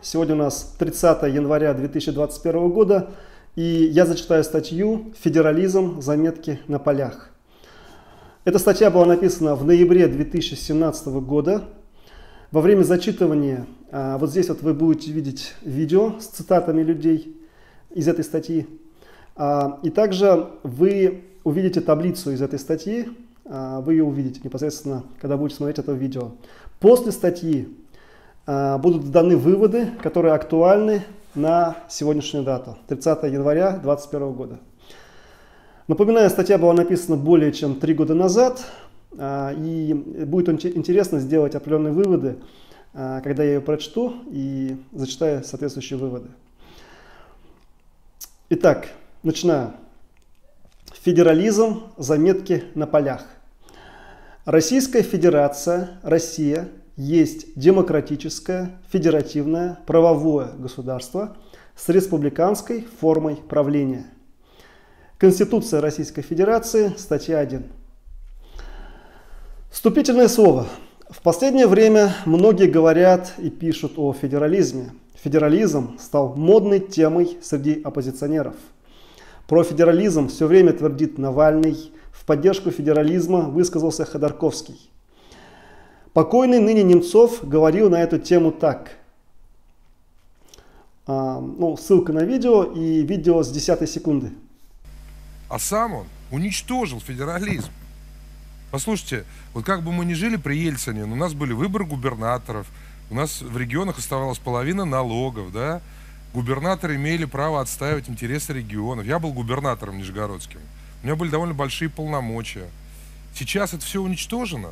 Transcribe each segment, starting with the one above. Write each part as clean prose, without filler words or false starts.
Сегодня у нас 30 января 2021 года, и я зачитаю статью «Федерализм. Заметки на полях». Эта статья была написана в ноябре 2017 года. Во время зачитывания вот здесь вот вы будете видеть видео с цитатами людей из этой статьи. И также вы увидите таблицу из этой статьи. Вы ее увидите непосредственно, когда будете смотреть это видео. После статьи будут даны выводы, которые актуальны на сегодняшнюю дату, 30 января 2021 года. Напоминаю, статья была написана более чем 3 года назад, и будет интересно сделать определенные выводы, когда я ее прочту и зачитаю соответствующие выводы. Итак, начинаю. Федерализм. Заметки на полях. Российская Федерация, Россия, есть демократическое, федеративное, правовое государство с республиканской формой правления. Конституция Российской Федерации, статья 1. Вступительное слово. В последнее время многие говорят и пишут о федерализме. Федерализм стал модной темой среди оппозиционеров. Про федерализм все время твердит Навальный. В поддержку федерализма высказался Ходорковский. Покойный ныне Немцов говорил на эту тему так. Ссылка на видео и видео с 10 секунды. А сам он уничтожил федерализм. Послушайте, вот как бы мы ни жили при Ельцине, но у нас были выборы губернаторов, у нас в регионах оставалась половина налогов, да? Губернаторы имели право отстаивать интересы регионов. Я был губернатором нижегородским. У меня были довольно большие полномочия. Сейчас это все уничтожено.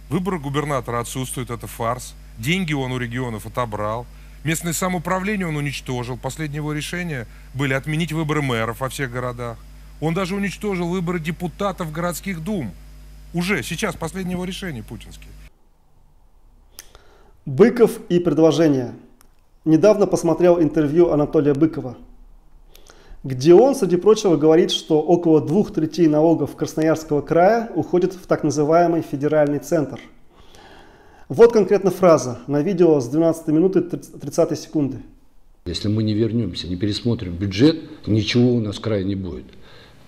Выборы губернатора отсутствуют, это фарс. Деньги он у регионов отобрал. Местное самоуправление он уничтожил. Последние его решения были отменить выборы мэров во всех городах. Он даже уничтожил выборы депутатов городских дум. Уже сейчас последнее его решение путинские. Быков и предложения. Недавно посмотрел интервью Анатолия Быкова, где он, среди прочего, говорит, что около 2/3 налогов Красноярского края уходит в так называемый федеральный центр. Вот конкретно фраза на видео с 12 минуты 30 секунды. Если мы не вернемся, не пересмотрим бюджет, ничего у нас в крае не будет.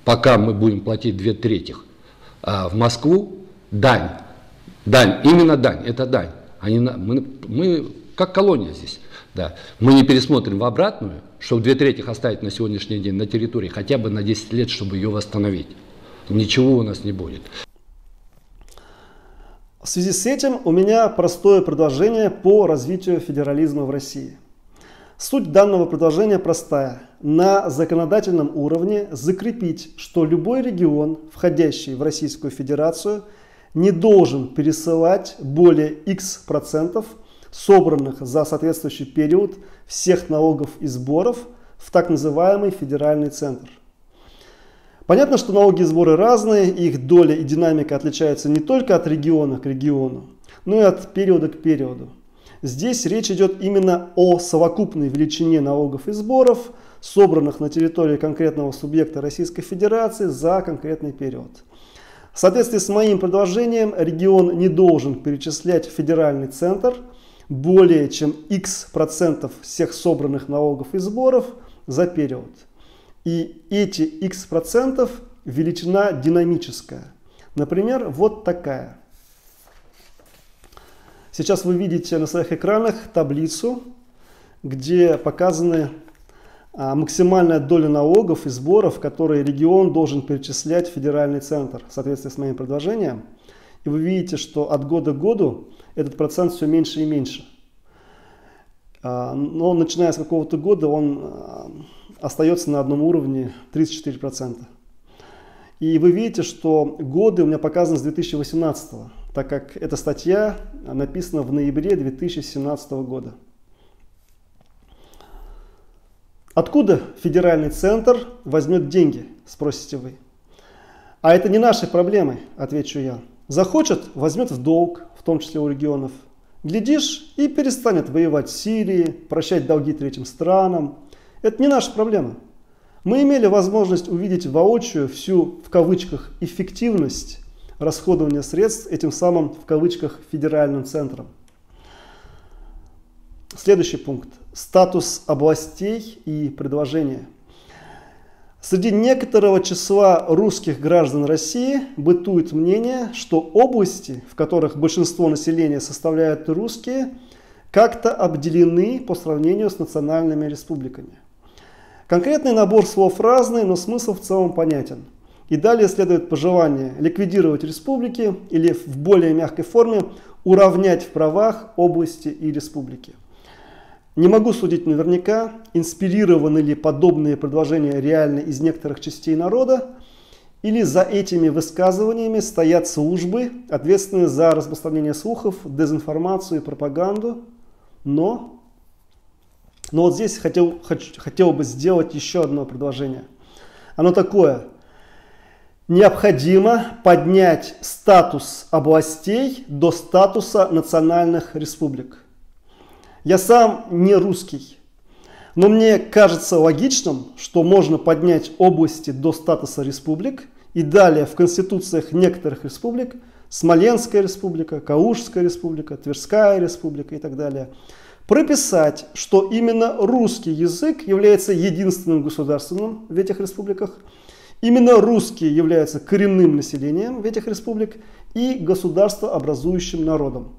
Пока мы будем платить 2/3. А в Москву дань, именно дань, это дань. Мы как колония здесь. Да. Мы не пересмотрим в обратную, чтобы 2/3 оставить на сегодняшний день на территории, хотя бы на 10 лет, чтобы ее восстановить. Ничего у нас не будет. В связи с этим у меня простое предложение по развитию федерализма в России. Суть данного предложения простая. На законодательном уровне закрепить, что любой регион, входящий в Российскую Федерацию, не должен пересылать более X% собранных за соответствующий период всех налогов и сборов в так называемый федеральный центр. Понятно, что налоги и сборы разные, их доля и динамика отличаются не только от региона к региону, но и от периода к периоду. Здесь речь идет именно о совокупной величине налогов и сборов, собранных на территории конкретного субъекта Российской Федерации за конкретный период. В соответствии с моим предложением, регион не должен перечислять в федеральный центр более чем X% всех собранных налогов и сборов за период. И эти X% величина динамическая. Например, вот такая. Сейчас вы видите на своих экранах таблицу, где показаны максимальная доля налогов и сборов, которые регион должен перечислять в федеральный центр в соответствии с моим предложением. И вы видите, что от года к году этот процент все меньше и меньше. Но начиная с какого-то года он остается на одном уровне 34%. И вы видите, что годы у меня показаны с 2018, так как эта статья написана в ноябре 2017 года. Откуда федеральный центр возьмет деньги, спросите вы. А это не наши проблемы, отвечу я. Захочет, возьмет в долг, в том числе у регионов. Глядишь, и перестанет воевать в Сирии, прощать долги третьим странам. Это не наша проблема. Мы имели возможность увидеть воочию всю, в кавычках, эффективность расходования средств этим самым, в кавычках, федеральным центром. Следующий пункт. Статус областей и предложения. Среди некоторого числа русских граждан России бытует мнение, что области, в которых большинство населения составляют русские, как-то обделены по сравнению с национальными республиками. Конкретный набор слов разный, но смысл в целом понятен. И далее следует пожелание ликвидировать республики или в более мягкой форме уравнять в правах области и республики. Не могу судить наверняка, инспирированы ли подобные предложения реально из некоторых частей народа, или за этими высказываниями стоят службы, ответственные за распространение слухов, дезинформацию и пропаганду. Но вот здесь хотел бы сделать еще одно предложение. Оно такое. Необходимо поднять статус областей до статуса национальных республик. Я сам не русский, но мне кажется логичным, что можно поднять области до статуса республик и далее в конституциях некоторых республик, Смоленская республика, Калужская республика, Тверская республика и так далее, прописать, что именно русский язык является единственным государственным в этих республиках, именно русские являются коренным населением в этих республиках и государствообразующим народом.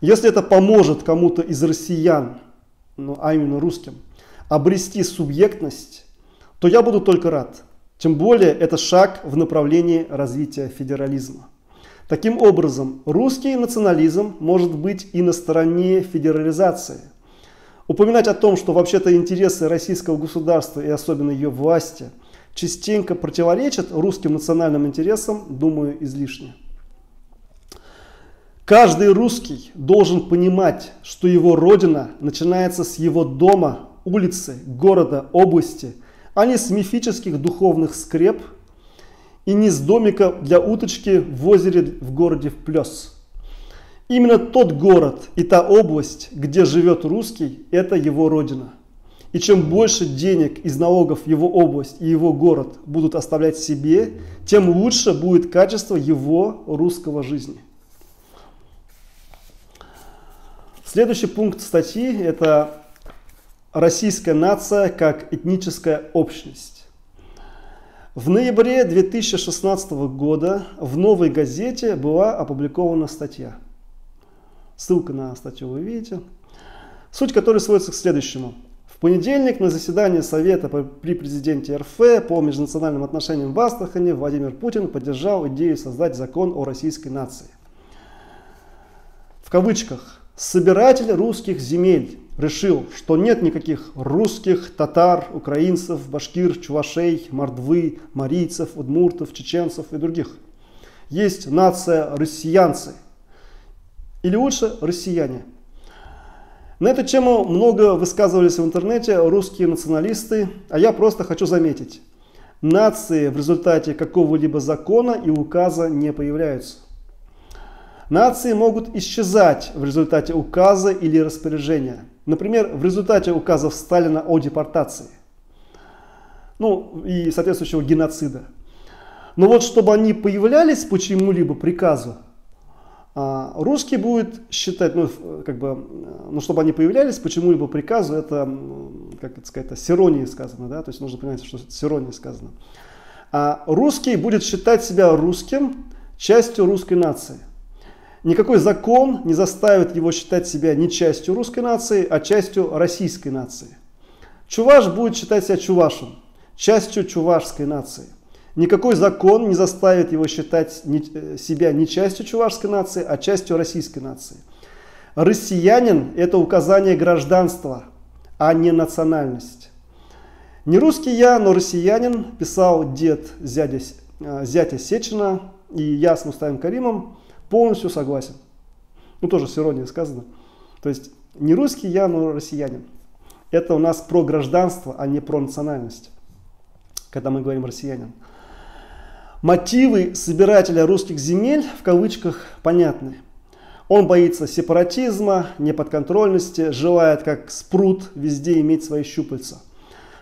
Если это поможет кому-то из россиян, а именно русским, обрести субъектность, то я буду только рад. Тем более это шаг в направлении развития федерализма. Таким образом, русский национализм может быть и на стороне федерализации. Упоминать о том, что вообще-то интересы российского государства и особенно ее власти частенько противоречат русским национальным интересам, думаю, излишне. Каждый русский должен понимать, что его родина начинается с его дома, улицы, города, области, а не с мифических духовных скреп и не с домика для уточки в озере в городе Плес. Именно тот город и та область, где живет русский, это его родина. И чем больше денег из налогов его область и его город будут оставлять себе, тем лучше будет качество его русского жизни. Следующий пункт статьи – это российская нация как этническая общность. В ноябре 2016 года в «Новой газете» была опубликована статья. Ссылка на статью вы видите. Суть которой сводится к следующему. В понедельник на заседании Совета при президенте РФ по межнациональным отношениям в Астрахани Владимир Путин поддержал идею создать закон о российской нации. В кавычках. Собиратель русских земель решил, что нет никаких русских, татар, украинцев, башкир, чувашей, мордвы, марийцев, удмуртов, чеченцев и других. Есть нация россиянцы. Или лучше россияне. На эту тему много высказывались в интернете русские националисты, а я просто хочу заметить. Нации в результате какого-либо закона и указа не появляются. Нации могут исчезать в результате указа или распоряжения. Например, в результате указов Сталина о депортации. И соответствующего геноцида. Но вот чтобы они появлялись по чему-либо приказу, русский будет считать, чтобы они появлялись по чему-либо приказу, это, это с иронией сказано, да? То есть нужно понимать, что с иронией сказано. Русский будет считать себя русским, частью русской нации. Никакой закон не заставит его считать себя не частью русской нации, а частью российской нации. Чуваш будет считать себя чувашем, частью чувашской нации. Никакой закон не заставит его считать себя не частью чувашской нации, а частью российской нации. Россиянин – это указание гражданства, а не национальность. Не русский я, но россиянин, писал дед зятя Сечина, и я с Мустафой Каримом полностью согласен. Тоже с иронией сказано. То есть не русский я, но россиянин. Это у нас про гражданство, а не про национальность, когда мы говорим россиянин. Мотивы собирателя русских земель в кавычках понятны. Он боится сепаратизма, неподконтрольности, желает как спрут везде иметь свои щупальца.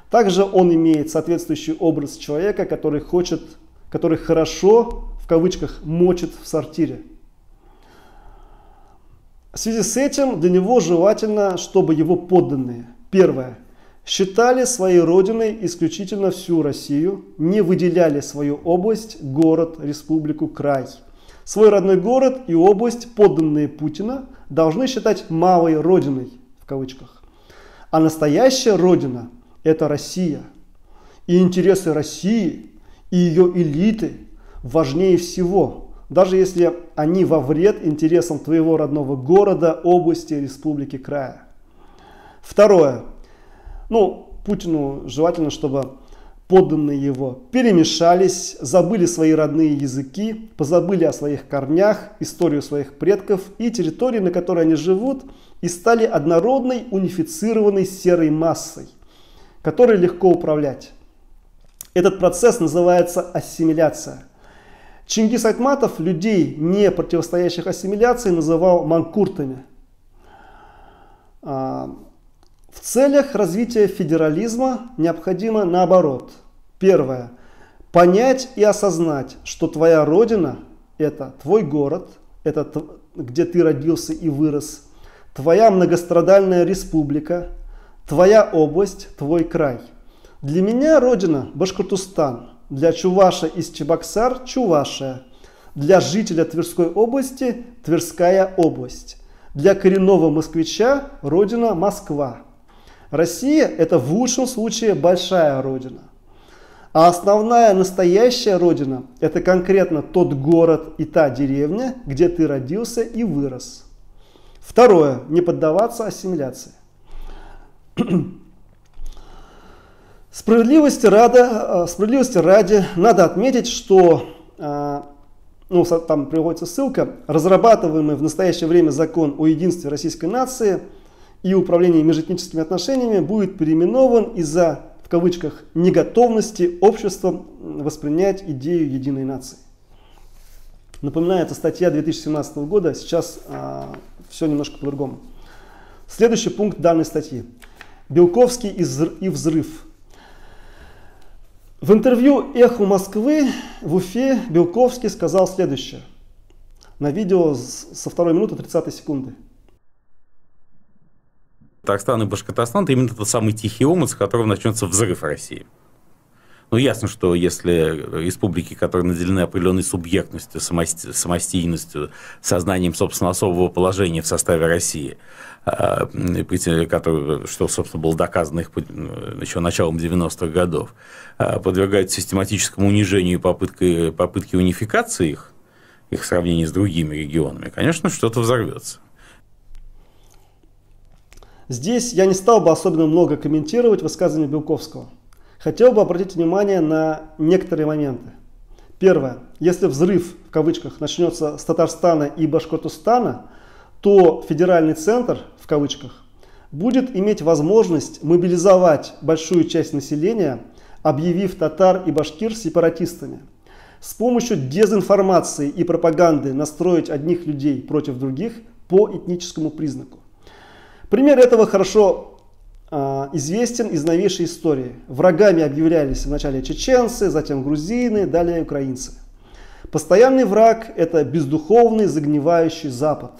Также он имеет соответствующий образ человека, который хорошо в кавычках мочит в сортире. В связи с этим для него желательно, чтобы его подданные, первое, считали своей родиной исключительно всю Россию, не выделяли свою область, город, республику, край. Свой родной город и область подданные Путина должны считать малой родиной, в кавычках. А настоящая родина – это Россия. И интересы России и ее элиты важнее всего, даже если они во вред интересам твоего родного города, области, республики, края. Второе. Путину желательно, чтобы подданные его перемешались, забыли свои родные языки, позабыли о своих корнях, историю своих предков и территории, на которой они живут, и стали однородной, унифицированной серой массой, которой легко управлять. Этот процесс называется ассимиляция. Чингис Айтматов людей, не противостоящих ассимиляции, называл манкуртами. В целях развития федерализма необходимо наоборот. Первое. Понять и осознать, что твоя родина – это твой город, это где ты родился и вырос, твоя многострадальная республика, твоя область, твой край. Для меня родина – Башкортостан, для чуваша из Чебоксар – Чувашия, для жителя Тверской области – Тверская область, для коренного москвича – родина Москва. Россия – это в лучшем случае большая родина. А основная настоящая родина – это конкретно тот город и та деревня, где ты родился и вырос. Второе. Не поддаваться ассимиляции. Справедливости ради надо отметить, что, там приводится ссылка, разрабатываемый в настоящее время закон о единстве российской нации и управлении межэтническими отношениями будет переименован из-за, в кавычках, неготовности общества воспринять идею единой нации. Напоминаю, это статья 2017 года, сейчас все немножко по-другому. Следующий пункт данной статьи. Белковский и взрыв. В интервью «Эху Москвы» в Уфе Белковский сказал следующее. На видео со 2 минуты 30 секунды. Татарстан и Башкортостан – это именно тот самый тихий омут, с которого начнется взрыв России. Ясно, что если республики, которые наделены определенной субъектностью, самостийностью, сознанием, собственно, особого положения в составе России, что, собственно, было доказано их еще началом 90-х годов, подвергают систематическому унижению и попытке унификации их в сравнении с другими регионами, конечно, что-то взорвется. Здесь я не стал бы особенно много комментировать высказывание Белковского. Хотел бы обратить внимание на некоторые моменты. Первое. Если взрыв, в кавычках, начнется с Татарстана и Башкортостана, то федеральный центр, в кавычках, будет иметь возможность мобилизовать большую часть населения, объявив татар и башкир сепаратистами. С помощью дезинформации и пропаганды настроить одних людей против других по этническому признаку. Пример этого хорошо известен из новейшей истории. Врагами объявлялись вначале чеченцы, затем грузины, далее украинцы. Постоянный враг – это бездуховный, загнивающий Запад,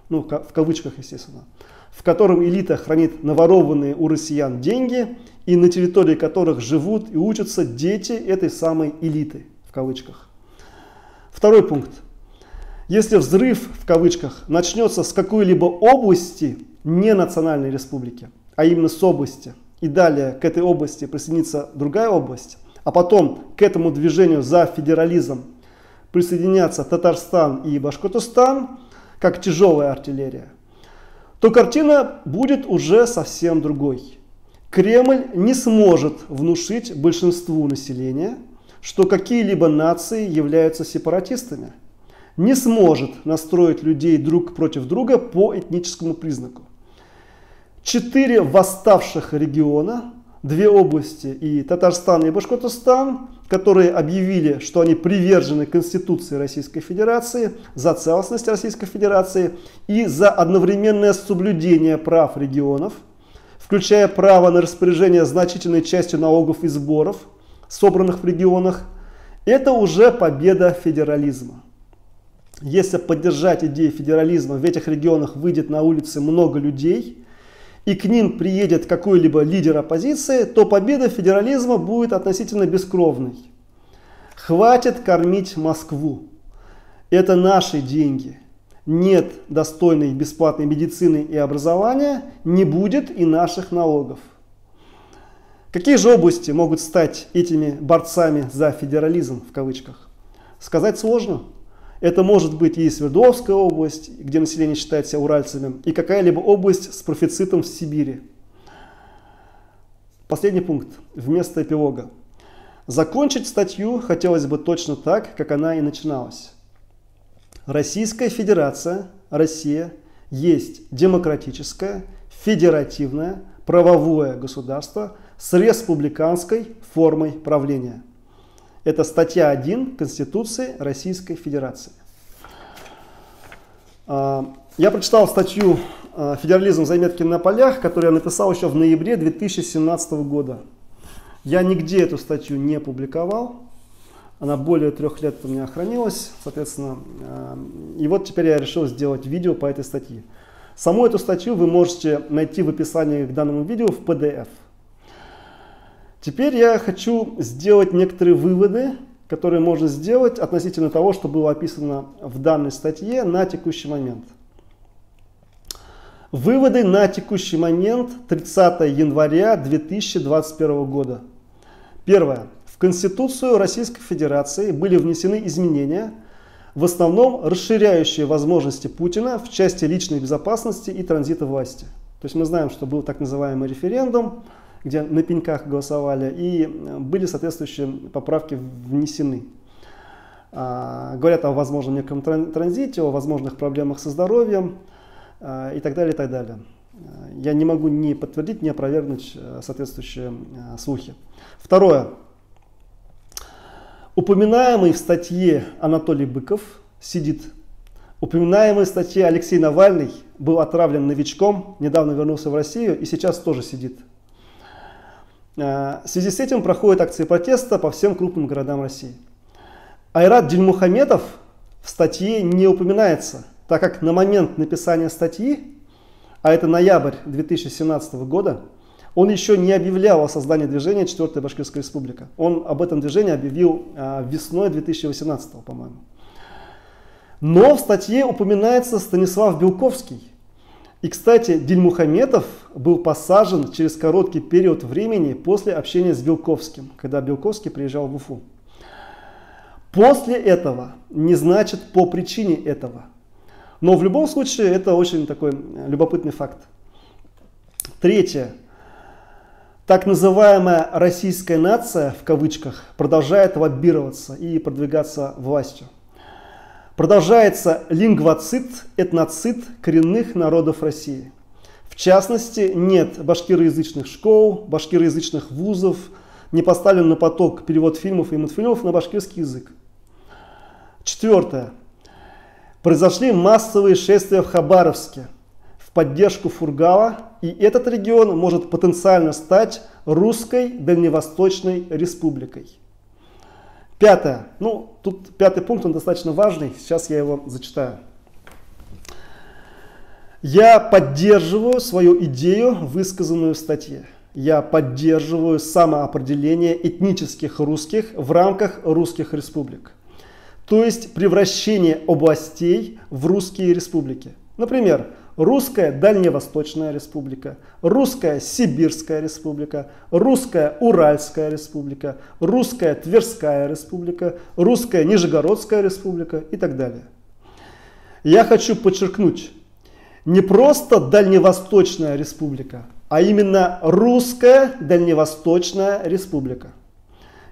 в кавычках, естественно, в котором элита хранит наворованные у россиян деньги и на территории которых живут и учатся дети этой самой элиты, в кавычках. Второй пункт. Если взрыв, в кавычках, начнется с какой-либо области, не национальной республики, а именно с области, и далее к этой области присоединится другая область, а потом к этому движению за федерализм присоединятся Татарстан и Башкортостан, как тяжелая артиллерия, то картина будет уже совсем другой. Кремль не сможет внушить большинству населения, что какие-либо нации являются сепаратистами, не сможет настроить людей друг против друга по этническому признаку. 4 восставших региона, 2 области и Татарстан и Башкортостан, которые объявили, что они привержены Конституции Российской Федерации, за целостность Российской Федерации и за одновременное соблюдение прав регионов, включая право на распоряжение значительной частью налогов и сборов, собранных в регионах, это уже победа федерализма. если поддержать идею федерализма, в этих регионах выйдет на улицы много людей, и к ним приедет какой-либо лидер оппозиции, то победа федерализма будет относительно бескровной. Хватит кормить Москву. Это наши деньги. Нет достойной бесплатной медицины и образования, не будет и наших налогов. Какие же области могут стать этими борцами за федерализм в кавычках? Сказать сложно. Это может быть и Свердловская область, где население считает себя уральцами, и какая-либо область с профицитом в Сибири. Последний пункт, вместо эпилога. Закончить статью хотелось бы точно так, как она и начиналась. Российская Федерация, Россия, есть демократическое, федеративное, правовое государство с республиканской формой правления. Это статья 1 Конституции Российской Федерации. Я прочитал статью «Федерализм. Заметки на полях», которую я написал еще в ноябре 2017 года. Я нигде эту статью не публиковал. Она более 3 лет у меня хранилась, соответственно. И вот теперь я решил сделать видео по этой статье. Саму эту статью вы можете найти в описании к данному видео в PDF. Теперь я хочу сделать некоторые выводы, которые можно сделать относительно того, что было описано в данной статье на текущий момент. Выводы на текущий момент 30 января 2021 года. Первое. В Конституцию Российской Федерации были внесены изменения, в основном расширяющие возможности Путина в части личной безопасности и транзита власти. То есть мы знаем, что был так называемый референдум, где на пеньках голосовали, и были соответствующие поправки внесены. Говорят о возможном неком транзите, о возможных проблемах со здоровьем и так далее, и так далее. Я не могу ни подтвердить, ни опровергнуть соответствующие слухи. Второе. Упоминаемый в статье Анатолий Быков сидит. Упоминаемый в статье Алексей Навальный был отравлен новичком, недавно вернулся в Россию и сейчас тоже сидит. В связи с этим проходят акции протеста по всем крупным городам России. Айрат Дильмухаметов в статье не упоминается, так как на момент написания статьи, а это ноябрь 2017 года, он еще не объявлял о создании движения 4-я Башкирская республика. Он об этом движении объявил весной 2018, по-моему. Но в статье упоминается Станислав Белковский. И, кстати, Дильмухаметов был посажен через короткий период времени после общения с Белковским, когда Белковский приезжал в Уфу. После этого не значит по причине этого. Но в любом случае это очень такой любопытный факт. Третье. Так называемая российская нация, в кавычках, продолжает лоббироваться и продвигаться властью. Продолжается лингвоцид, этноцид коренных народов России. В частности, нет башкироязычных школ, башкироязычных вузов, не поставлен на поток перевод фильмов и мультфильмов на башкирский язык. Четвертое. Произошли массовые шествия в Хабаровске в поддержку Фургала, и этот регион может потенциально стать русской Дальневосточной республикой. Пятое. Тут пятый пункт, он достаточно важный, сейчас я его зачитаю. Я поддерживаю свою идею, высказанную в статье. Я поддерживаю самоопределение этнических русских в рамках русских республик. То есть превращение областей в русские республики. Например, Русская Дальневосточная республика, Русская Сибирская республика, Русская Уральская республика, Русская Тверская республика, Русская Нижегородская республика и так далее. Я хочу подчеркнуть, не просто Дальневосточная республика, а именно Русская Дальневосточная республика.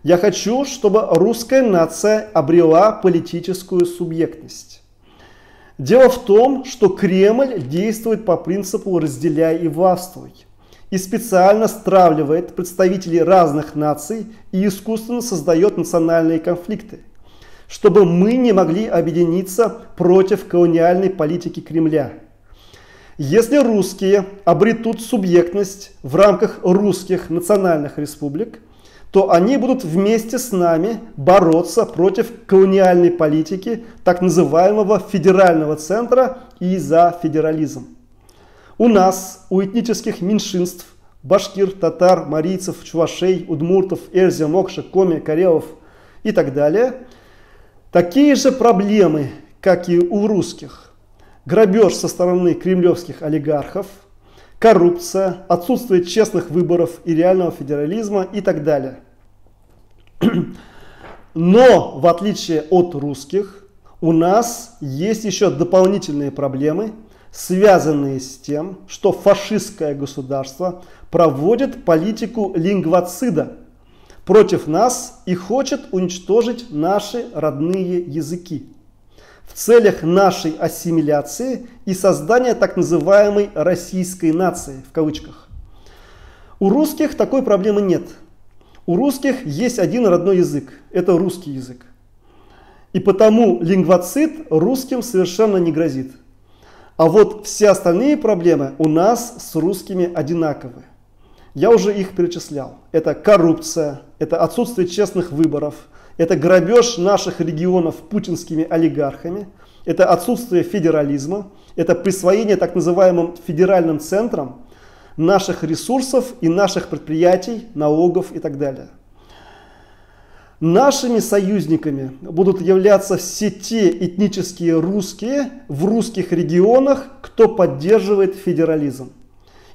Я хочу, чтобы русская нация обрела политическую субъектность. Дело в том, что Кремль действует по принципу «разделяй и властвуй» и специально стравливает представителей разных наций и искусственно создает национальные конфликты, чтобы мы не могли объединиться против колониальной политики Кремля. Если русские обретут субъектность в рамках русских национальных республик, то они будут вместе с нами бороться против колониальной политики так называемого федерального центра и за федерализм. У нас, у этнических меньшинств, башкир, татар, марийцев, чувашей, удмуртов, эльзя, мокша, коми, карелов и так далее, такие же проблемы, как и у русских. Грабеж со стороны кремлевских олигархов, коррупция, отсутствие честных выборов и реального федерализма и так далее. Но, в отличие от русских, у нас есть еще дополнительные проблемы, связанные с тем, что фашистское государство проводит политику лингвоцида против нас и хочет уничтожить наши родные языки в целях нашей ассимиляции и создания так называемой российской нации, в кавычках. У русских такой проблемы нет. У русских есть один родной язык, это русский язык. И потому лингвоцид русским совершенно не грозит. А вот все остальные проблемы у нас с русскими одинаковы. Я уже их перечислял. Это коррупция, это отсутствие честных выборов, это грабеж наших регионов путинскими олигархами, это отсутствие федерализма, это присвоение так называемым федеральным центрам наших ресурсов и наших предприятий, налогов и так далее. Нашими союзниками будут являться все те этнические русские в русских регионах, кто поддерживает федерализм.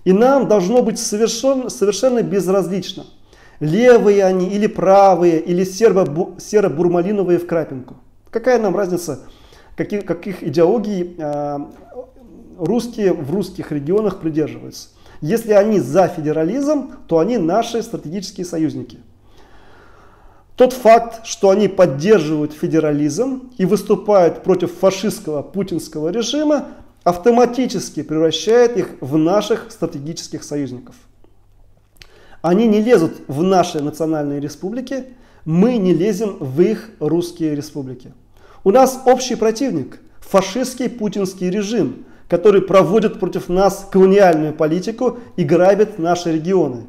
И нам должно быть совершенно безразлично, левые они или правые, или серо-бурмалиновые в крапинку. Какая нам разница, каких идеологий русские в русских регионах придерживаются. Если они за федерализм, то они наши стратегические союзники. Тот факт, что они поддерживают федерализм и выступают против фашистского путинского режима, автоматически превращает их в наших стратегических союзников. Они не лезут в наши национальные республики, мы не лезем в их русские республики. У нас общий противник – фашистский путинский режим, который проводит против нас колониальную политику и грабит наши регионы.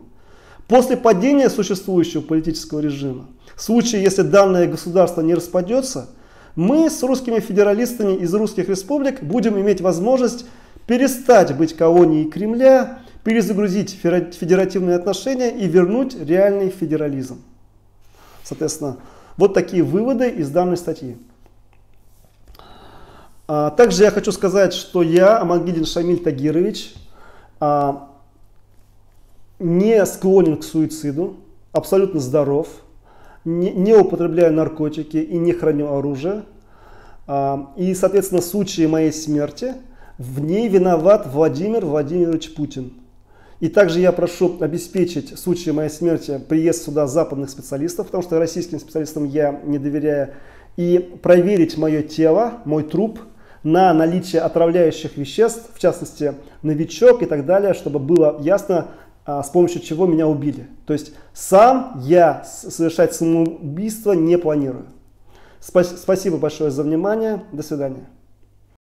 После падения существующего политического режима, в случае, если данное государство не распадется, мы с русскими федералистами из русских республик будем иметь возможность перестать быть колонией Кремля, перезагрузить федеративные отношения и вернуть реальный федерализм. Соответственно, вот такие выводы из данной статьи. Также я хочу сказать, что я, Амангельдин Шамиль Тагирович, не склонен к суициду, абсолютно здоров, не употребляю наркотики и не храню оружие. И, соответственно, в случае моей смерти в ней виноват Владимир Владимирович Путин. И также я прошу обеспечить в случае моей смерти приезд сюда западных специалистов, потому что российским специалистам я не доверяю, и проверить мое тело, мой труп на наличие отравляющих веществ, в частности новичок и так далее, чтобы было ясно, с помощью чего меня убили. То есть сам я совершать самоубийство не планирую. Спасибо большое за внимание. До свидания.